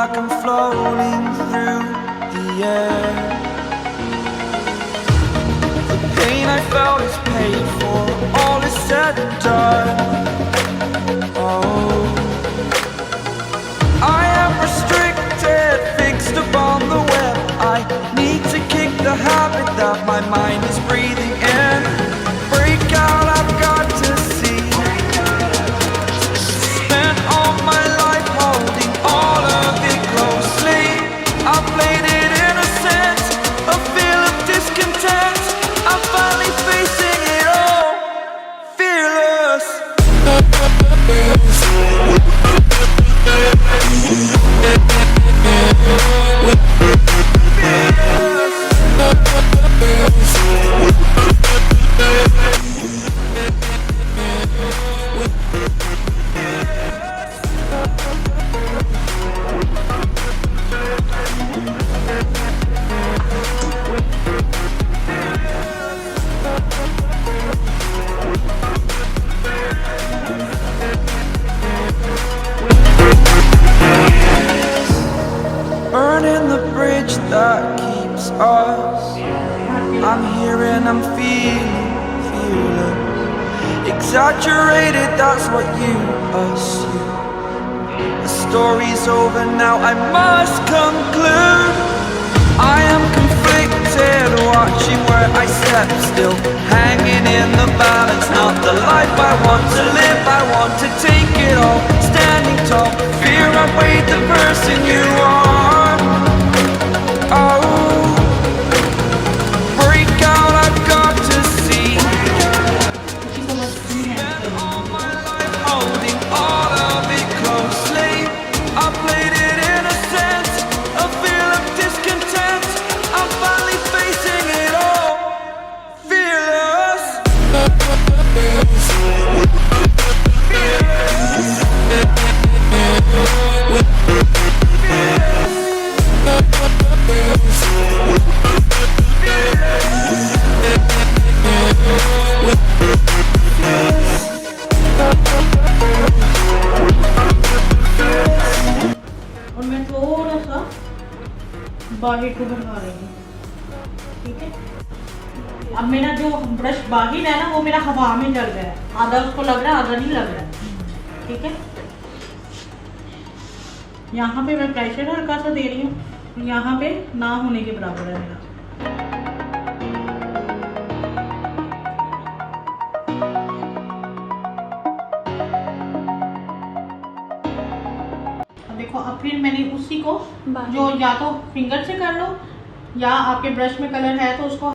like I'm floating through the air. The pain I felt is paid for, all is said and done. Oh, I am restricted, fixed upon the web. I need to kick the habit that my mind is breathing in. Break out, I've got to see. Spent all my life holding all of it closely. I played it innocent, a feel of discontent. I'm finally facing it all, fearless. Burning the bridge that keeps us. I'm here and I'm feeling exaggerated, that's what you assume. The story's over now, I must conclude. I am conflicted, watching where I step still, hanging in the balance. Not the life I want to live, I want to take it all. Standing tall, fear outweighed the person you are. Oh, break out, I've got to see. Spent all my life holding all of it closely. I played it innocent, a feel of discontent. I'm finally facing it all, fearless. और मैं थोड़ा सा बाहर को बढ़ा रही हूँ, ठीक है। अब मेरा जो ब्रश बाहिर है ना, वो मेरा हवा में जल रहा है, आधा उसको लग रहा है, आधा नहीं लग रहा है, ठीक है। यहाँ पे मैं प्रेशर हल्का सा दे रही हूँ, यहाँ पे ना होने के बराबर है मेरा। देखो, अब फिर मैंने उसी को जो या तो फिंगर से कर लो या आपके ब्रश में कलर है तो उसको